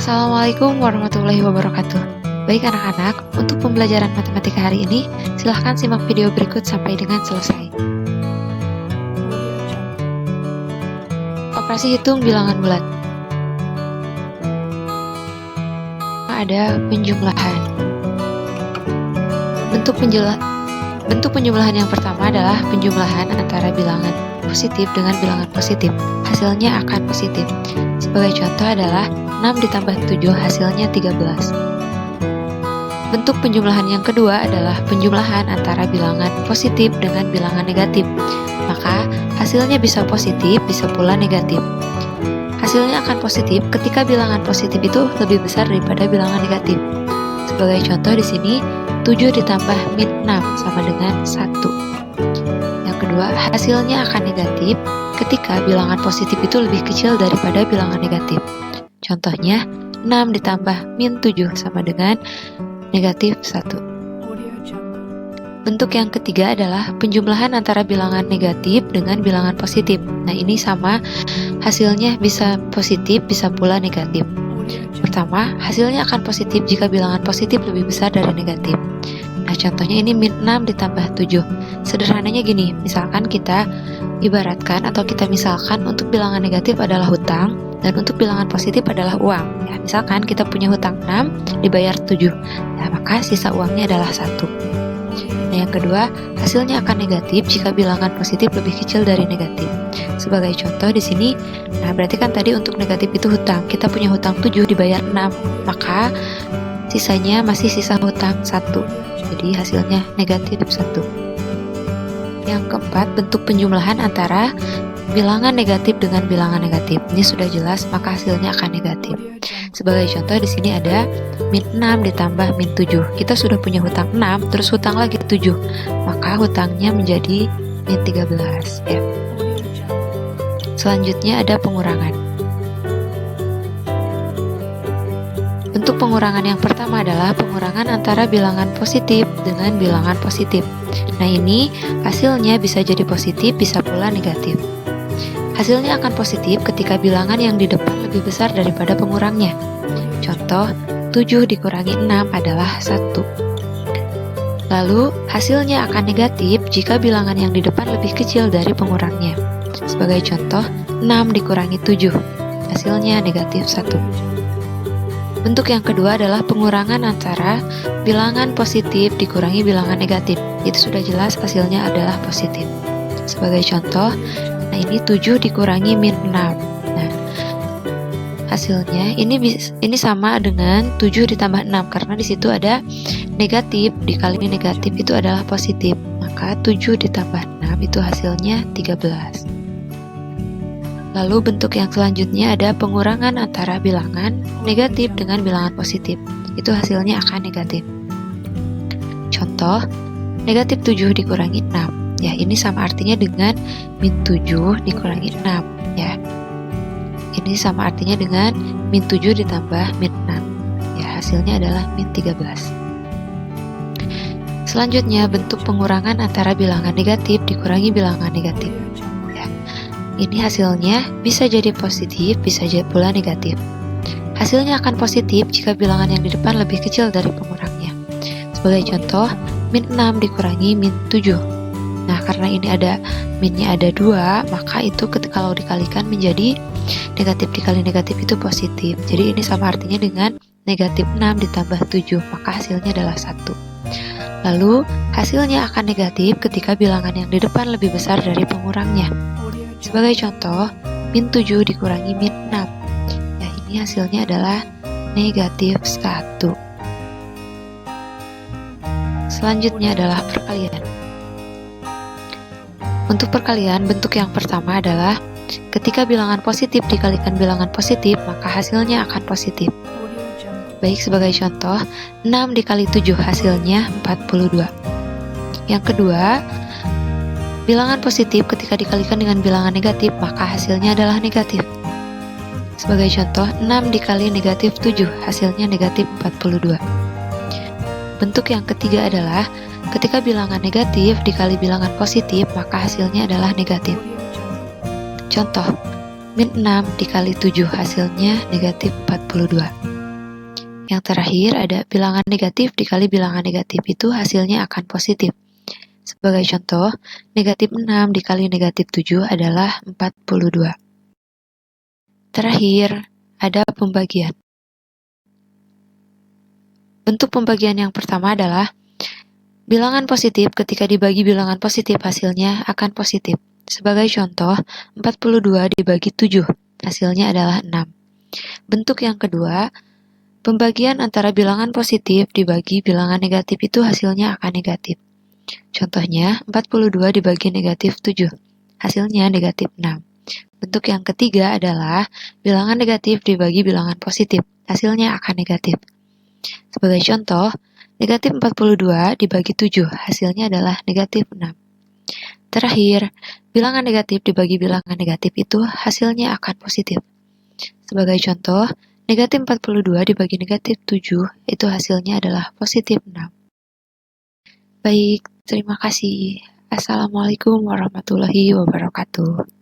Assalamualaikum warahmatullahi wabarakatuh. Baik anak-anak, untuk pembelajaran matematika hari ini, silahkan simak video berikut sampai dengan selesai. Operasi hitung bilangan bulat. Ada penjumlahan. Bentuk penjumlahan yang pertama adalah penjumlahan antara bilangan positif dengan bilangan positif. Hasilnya akan positif. Sebagai contoh adalah 6 ditambah 7 hasilnya 13. Bentuk penjumlahan yang kedua adalah penjumlahan antara bilangan positif dengan bilangan negatif. Maka hasilnya bisa positif, bisa pula negatif. Hasilnya akan positif ketika bilangan positif itu lebih besar daripada bilangan negatif. Sebagai contoh di sini 7 ditambah min 6 sama dengan 1. Yang kedua, hasilnya akan negatif ketika bilangan positif itu lebih kecil daripada bilangan negatif. Contohnya, 6 ditambah min 7 sama dengan negatif 1. Bentuk yang ketiga adalah penjumlahan antara bilangan negatif dengan bilangan positif. Nah, ini sama, hasilnya bisa positif, bisa pula negatif. Pertama, hasilnya akan positif jika bilangan positif lebih besar dari negatif. Nah, contohnya ini min 6 ditambah 7. Sederhananya gini, misalkan kita ibaratkan atau kita misalkan untuk bilangan negatif adalah hutang dan untuk bilangan positif adalah uang. Ya, misalkan kita punya hutang 6 dibayar 7. Nah, maka sisa uangnya adalah 1. Nah, yang kedua, hasilnya akan negatif jika bilangan positif lebih kecil dari negatif. Sebagai contoh di sini, nah berarti kan tadi untuk negatif itu hutang. Kita punya hutang 7 dibayar 6, maka sisanya masih sisa hutang 1. Jadi hasilnya negatif 1. Yang keempat, bentuk penjumlahan antara bilangan negatif dengan bilangan negatif. Ini sudah jelas, maka hasilnya akan negatif. Sebagai contoh di sini ada min 6 ditambah min 7. Kita sudah punya hutang 6, terus hutang lagi 7. Maka hutangnya menjadi min 13 ya. Selanjutnya ada pengurangan. Bentuk pengurangan yang pertama adalah pengurangan antara bilangan positif dengan bilangan positif. Nah, ini hasilnya bisa jadi positif, bisa pula negatif. Hasilnya akan positif ketika bilangan yang di depan lebih besar daripada pengurangnya. Contoh, 7 dikurangi 6 adalah 1. Lalu, hasilnya akan negatif jika bilangan yang di depan lebih kecil dari pengurangnya. Sebagai contoh, 6 dikurangi 7, hasilnya negatif 1. Bentuk yang kedua adalah pengurangan antara bilangan positif dikurangi bilangan negatif. Itu sudah jelas hasilnya adalah positif. Sebagai contoh, nah ini 7 dikurangi min 6. Nah, hasilnya ini sama dengan 7 ditambah 6 karena di situ ada negatif dikali negatif itu adalah positif. Maka 7 ditambah 6 itu hasilnya 13. Lalu bentuk yang selanjutnya ada pengurangan antara bilangan negatif dengan bilangan positif. Itu hasilnya akan negatif. Contoh, negatif 7 dikurangi 6. Ya, ini sama artinya dengan min 7 dikurangi 6. Ya, ini sama artinya dengan min 7 ditambah min 6. Ya, hasilnya adalah min 13. Selanjutnya, bentuk pengurangan antara bilangan negatif dikurangi bilangan negatif. Ini hasilnya bisa jadi positif, bisa jadi pula negatif. Hasilnya akan positif jika bilangan yang di depan lebih kecil dari pengurangnya. Sebagai contoh, min 6 dikurangi min 7. Nah, karena ini ada minnya ada 2, maka itu kalau dikalikan menjadi negatif dikali negatif itu positif. Jadi ini sama artinya dengan negatif 6 ditambah 7, maka hasilnya adalah 1. Lalu, hasilnya akan negatif ketika bilangan yang di depan lebih besar dari pengurangnya. Sebagai contoh, min 7 dikurangi min 6. Ya, ini hasilnya adalah negatif 1. Selanjutnya adalah perkalian. Untuk perkalian, bentuk yang pertama adalah ketika bilangan positif dikalikan bilangan positif, maka hasilnya akan positif. Baik, sebagai contoh, 6 dikali 7 hasilnya 42. Yang kedua, bilangan positif ketika dikalikan dengan bilangan negatif, maka hasilnya adalah negatif. Sebagai contoh, 6 dikali negatif 7, hasilnya negatif 42. Bentuk yang ketiga adalah ketika bilangan negatif dikali bilangan positif, maka hasilnya adalah negatif. Contoh, min 6 dikali 7 hasilnya negatif 42. Yang terakhir ada bilangan negatif dikali bilangan negatif, itu hasilnya akan positif. Sebagai contoh, negatif 6 dikali negatif 7 adalah 42. Terakhir, ada pembagian. Bentuk pembagian yang pertama adalah bilangan positif ketika dibagi bilangan positif hasilnya akan positif. Sebagai contoh, 42 dibagi 7, hasilnya adalah 6. Bentuk yang kedua, pembagian antara bilangan positif dibagi bilangan negatif itu hasilnya akan negatif. Contohnya, 42 dibagi negatif 7, hasilnya negatif 6. Bentuk yang ketiga adalah bilangan negatif dibagi bilangan positif, hasilnya akan negatif. Sebagai contoh, negatif 42 dibagi 7, hasilnya adalah negatif 6. Terakhir, bilangan negatif dibagi bilangan negatif itu hasilnya akan positif. Sebagai contoh, negatif 42 dibagi negatif 7 itu hasilnya adalah positif 6. Baik, terima kasih. Assalamualaikum warahmatullahi wabarakatuh.